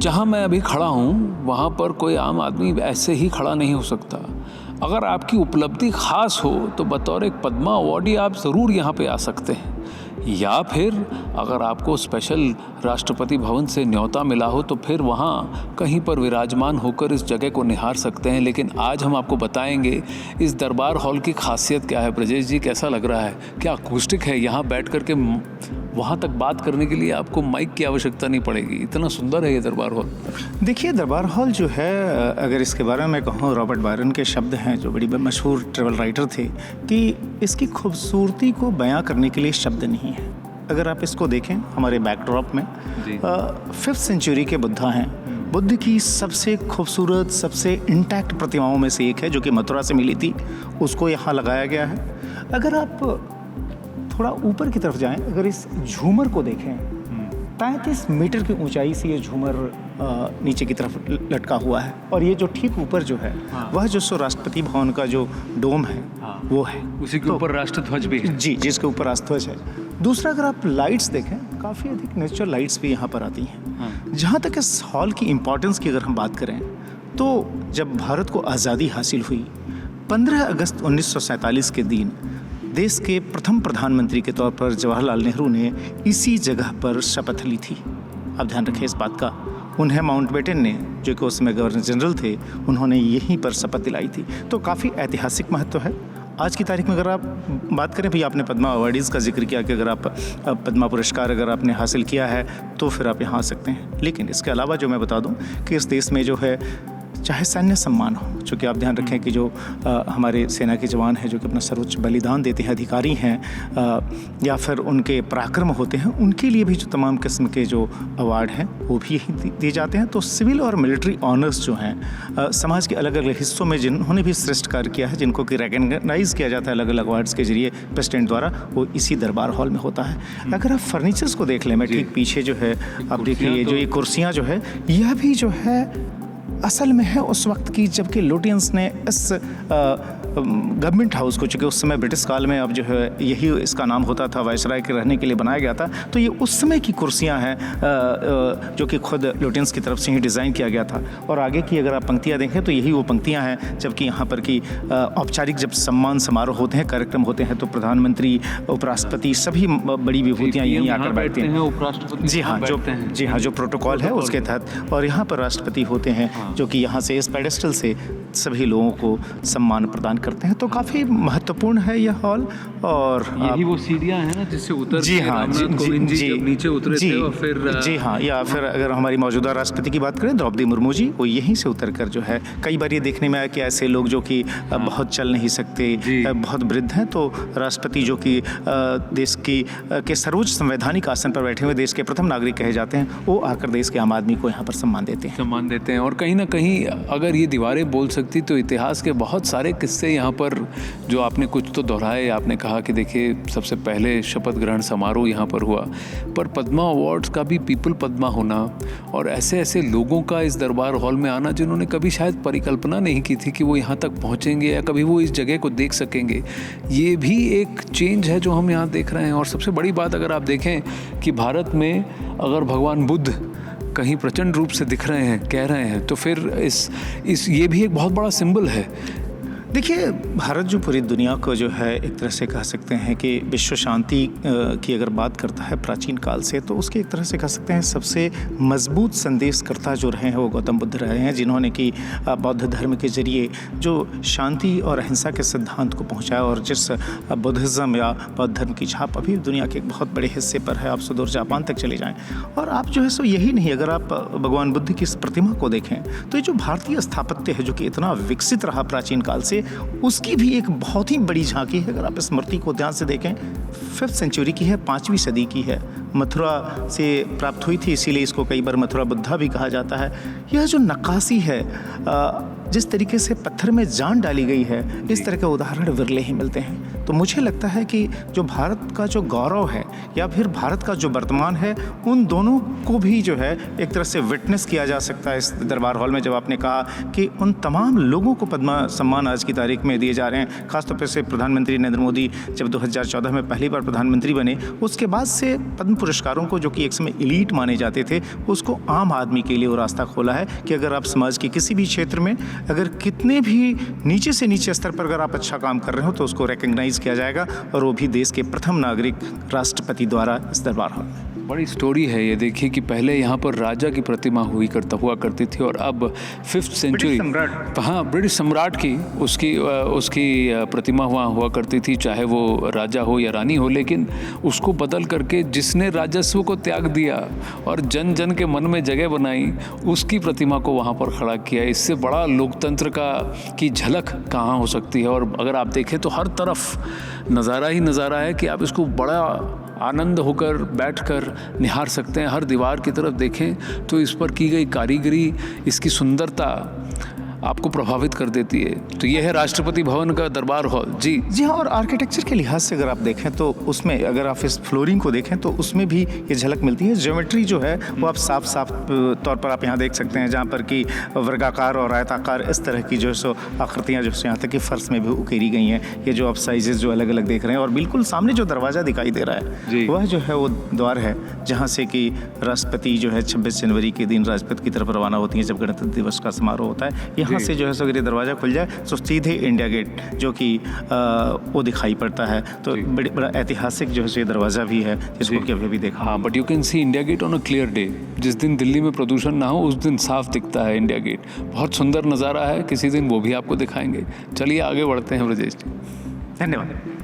जहाँ मैं अभी खड़ा हूँ वहाँ पर कोई आम आदमी ऐसे ही खड़ा नहीं हो सकता। अगर आपकी उपलब्धि खास हो तो बतौर एक पद्मा अवॉर्डी आप ज़रूर यहाँ पे आ सकते हैं, या फिर अगर आपको स्पेशल राष्ट्रपति भवन से न्योता मिला हो तो फिर वहाँ कहीं पर विराजमान होकर इस जगह को निहार सकते हैं। लेकिन आज हम आपको बताएंगे इस दरबार हॉल की खासियत क्या है। ब्रजेश जी, कैसा लग रहा है? क्या अकूस्टिक है? यहाँ बैठ कर के वहाँ तक बात करने के लिए आपको माइक की आवश्यकता नहीं पड़ेगी, इतना सुंदर है ये दरबार हॉल। देखिए, दरबार हॉल जो है, अगर इसके बारे में कहूँ, रॉबर्ट बायरन के शब्द हैं जो बड़ी मशहूर ट्रैवल राइटर थे, कि इसकी खूबसूरती को बयां करने के लिए शब्द नहीं है। अगर आप इसको देखें हमारे बैकड्रॉप में 5th सेंचुरी के बुद्धा हैं। बुद्ध की सबसे खूबसूरत, सबसे इंटैक्ट प्रतिमाओं में से एक है जो कि मथुरा से मिली थी, उसको यहाँ लगाया गया है। अगर आप थोड़ा ऊपर की तरफ जाएं, अगर इस झूमर को देखें, 35 मीटर की ऊंचाई से ये झूमर नीचे की तरफ लटका हुआ है। और ये जो ठीक ऊपर जो है, वह जो राष्ट्रपति भवन का जो डोम है, वो है, उसी के ऊपर राष्ट्रध्वज भी है। जी, जिसके ऊपर राष्ट्रध्वज है। दूसरा, अगर आप लाइट्स देखें, काफ़ी अधिक नेचुरल लाइट्स भी यहाँ पर आती हैं। जहाँ तक इस हॉल की इम्पोर्टेंस की अगर हम बात करें, तो जब भारत को आज़ादी हासिल हुई 15 अगस्त 1947 के दिन, देश के प्रथम प्रधानमंत्री के तौर पर जवाहरलाल नेहरू ने इसी जगह पर शपथ ली थी। आप ध्यान रखें इस बात का। उन्हें माउंटबेटन ने, जो कि उस समय गवर्नर जनरल थे, उन्होंने यहीं पर शपथ दिलाई थी। तो काफ़ी ऐतिहासिक महत्व है। आज की तारीख में अगर आप बात करें, भाई आपने पद्मा अवार्डीज़ का जिक्र किया कि अगर आप पद्मा पुरस्कार अगर आपने हासिल किया है तो फिर आप यहाँ आ सकते हैं। लेकिन इसके अलावा जो मैं बता दूँ कि इस देश में जो है, चाहे सैन्य सम्मान हो, चूँकि आप ध्यान रखें कि जो हमारे सेना के जवान हैं जो कि अपना सर्वोच्च बलिदान देते हैं, अधिकारी हैं, या फिर उनके पराक्रम होते हैं, उनके लिए भी जो तमाम किस्म के जो अवार्ड हैं वो भी यही दिए जाते हैं। तो सिविल और मिलिट्री ऑनर्स जो हैं, समाज के अलग अलग हिस्सों में जिन्होंने भी श्रेष्ठ कार्य किया है, जिनको कि रिकग्नाइज़ किया जाता है अलग अलग अवार्ड्स के जरिए प्रेसिडेंट द्वारा, वो इसी दरबार हॉल में होता है। अगर आप फर्नीचर्स को देख लें, मैं ठीक पीछे जो है आप देखिए, ये जो ये कुर्सियाँ जो है, यह भी जो है असल में है उस वक्त की जबकि लुटियंस ने इस गवर्नमेंट हाउस को, चूँकि उस समय ब्रिटिश काल में अब जो है यही इसका नाम होता था, वायसराय के रहने के लिए बनाया गया था। तो ये उस समय की कुर्सियां हैं जो कि खुद लुटियंस की तरफ से ही डिज़ाइन किया गया था। और आगे की अगर आप पंक्तियां देखें तो यही वो पंक्तियां हैं, जबकि यहाँ पर की औपचारिक जब सम्मान समारोह होते हैं, कार्यक्रम होते हैं, तो प्रधानमंत्री, उपराष्ट्रपति, सभी बड़ी विभूतियाँ यहीं आकर बैठते हैं। उपराष्ट्रपति जी हाँ, जो प्रोटोकॉल है उसके तहत। और यहाँ पर राष्ट्रपति होते हैं जो कि यहाँ से इस पेडेस्टल से सभी लोगों को सम्मान प्रदान करते हैं। तो काफ़ी महत्वपूर्ण है यह हॉल। और यही वो सीढ़ियाँ हैं ना जिससे उतर जी हाँ जी नीचे उतरे थे और फिर जी हाँ, या फिर अगर हमारी मौजूदा राष्ट्रपति की बात करें, द्रौपदी मुर्मू जी, वो यहीं से उतर कर जो है, कई बार ये देखने में आया कि ऐसे लोग जो कि बहुत चल नहीं सकते, बहुत वृद्ध हैं, तो राष्ट्रपति जो कि देश की के सर्वोच्च संवैधानिक आसन पर बैठे हुए देश के प्रथम नागरिक कहे जाते हैं, वो आकर देश के आम आदमी को यहाँ पर सम्मान देते हैं। और कहीं ना कहीं अगर ये दीवारें बोल सकती तो इतिहास के बहुत सारे किस्से यहाँ पर, जो आपने कुछ तो दोहराए। आपने कहा कि देखिए, सबसे पहले शपथ ग्रहण समारोह यहाँ पर हुआ, पर पद्मा अवार्ड्स का भी पीपल पद्मा होना और ऐसे ऐसे लोगों का इस दरबार हॉल में आना जिन्होंने कभी शायद परिकल्पना नहीं की थी कि वो यहाँ तक पहुँचेंगे या कभी वो इस जगह को देख सकेंगे, ये भी एक चेंज है जो हम यहाँ देख रहे हैं। और सबसे बड़ी बात अगर आप देखें कि भारत में अगर भगवान बुद्ध कहीं प्रचंड रूप से दिख रहे हैं, कह रहे हैं, तो फिर इस ये भी एक बहुत बड़ा सिंबल है। देखिए, भारत जो पूरी दुनिया को जो है एक तरह से कह सकते हैं कि विश्व शांति की अगर बात करता है प्राचीन काल से, तो उसके एक तरह से कह सकते हैं सबसे मजबूत संदेशकर्ता जो रहे हैं वो गौतम बुद्ध रहे हैं, जिन्होंने कि बौद्ध धर्म के जरिए जो शांति और अहिंसा के सिद्धांत को पहुंचाया। और जिस बुद्धिज़्म या बौद्ध धर्म की छाप अभी दुनिया के एक बहुत बड़े हिस्से पर है, आप सुदूर जापान तक चले जाएँ। और आप जो है सो यही नहीं, अगर आप भगवान बुद्ध की इस प्रतिमा को देखें तो ये जो भारतीय स्थापत्य है जो कि इतना विकसित रहा प्राचीन काल से, उसकी भी एक बहुत ही बड़ी झांकी है। अगर आप इस मूर्ति को ध्यान से देखें, 5th सेंचुरी की है, 5वीं सदी की है, मथुरा से प्राप्त हुई थी, इसीलिए इसको कई बार मथुरा बुद्धा भी कहा जाता है। यह जो नक्काशी है, जिस तरीके से पत्थर में जान डाली गई है, इस तरह के उदाहरण विरले ही मिलते हैं। तो मुझे लगता है कि जो भारत का जो गौरव है या फिर भारत का जो वर्तमान है, उन दोनों को भी जो है एक तरह से विटनेस किया जा सकता है इस दरबार हॉल में। जब आपने कहा कि उन तमाम लोगों को पद्मा सम्मान आज की तारीख में दिए जा रहे हैं, खासतौर पर से प्रधानमंत्री नरेंद्र मोदी जब 2014 में पहली बार प्रधानमंत्री बने, उसके बाद से पद्म पुरस्कारों को, जो कि एक समय एलीट माने जाते थे, उसको आम आदमी के लिए वो रास्ता खोला है कि अगर आप समाज के किसी भी क्षेत्र में अगर कितने भी नीचे से नीचे स्तर पर अगर आप अच्छा काम कर रहे हो तो उसको रिकग्नाइज किया जाएगा, और वो भी देश के प्रथम नागरिक राष्ट्रपति द्वारा इस दरबार हॉल में। बड़ी स्टोरी है ये। देखिए कि पहले यहाँ पर राजा की प्रतिमा हुआ करती थी, और अब 5th सेंचुरी, हाँ, ब्रिटिश सम्राट की उसकी प्रतिमा हुआ करती थी, चाहे वो राजा हो या रानी हो, लेकिन उसको बदल करके जिसने राजस्व को त्याग दिया और जन जन के मन में जगह बनाई, उसकी प्रतिमा को वहाँ पर खड़ा किया। इससे बड़ा लोकतंत्र की झलक कहाँ हो सकती है। और अगर आप देखें तो हर तरफ नज़ारा ही नज़ारा है कि आप इसको बड़ा आनंद होकर बैठकर निहार सकते हैं। हर दीवार की तरफ देखें तो इस पर की गई कारीगरी, इसकी सुंदरता आपको प्रभावित कर देती है। तो यह है राष्ट्रपति भवन का दरबार हॉल। जी हाँ, और आर्किटेक्चर के लिहाज से अगर आप देखें तो उसमें, अगर आप इस फ्लोरिंग को देखें तो उसमें भी ये झलक मिलती है। ज्योमेट्री जो है वो आप साफ तौर पर आप यहाँ देख सकते हैं, जहाँ पर कि वर्गाकार और आयताकार इस तरह की जो सो आकृतियाँ जो यहाँ तक कि फर्श में भी उकेरी गई हैं। ये जो आप साइजेस जो अलग अलग देख रहे हैं, और बिल्कुल सामने जो दरवाज़ा दिखाई दे रहा है वह जो है वो द्वार है जहाँ से कि राष्ट्रपति जो है 26 जनवरी के दिन राजपथ की तरफ रवाना होती हैं जब गणतंत्र दिवस का समारोह होता है। यहाँ से जो है सो अगर ये दरवाज़ा खुल जाए तो सीधे इंडिया गेट जो कि वो दिखाई पड़ता है। तो बड़ा ऐतिहासिक जो है ये दरवाज़ा भी है जिसको कि अभी भी देखा। हाँ, but you can see India get on a clear day. जिस दिन दिल्ली में प्रदूषण ना हो उस दिन साफ दिखता है इंडिया गेट। बहुत सुंदर नज़ारा है, किसी दिन वो भी आपको दिखाएंगे। चलिए आगे बढ़ते हैं ब्रजेश जी। धन्यवाद।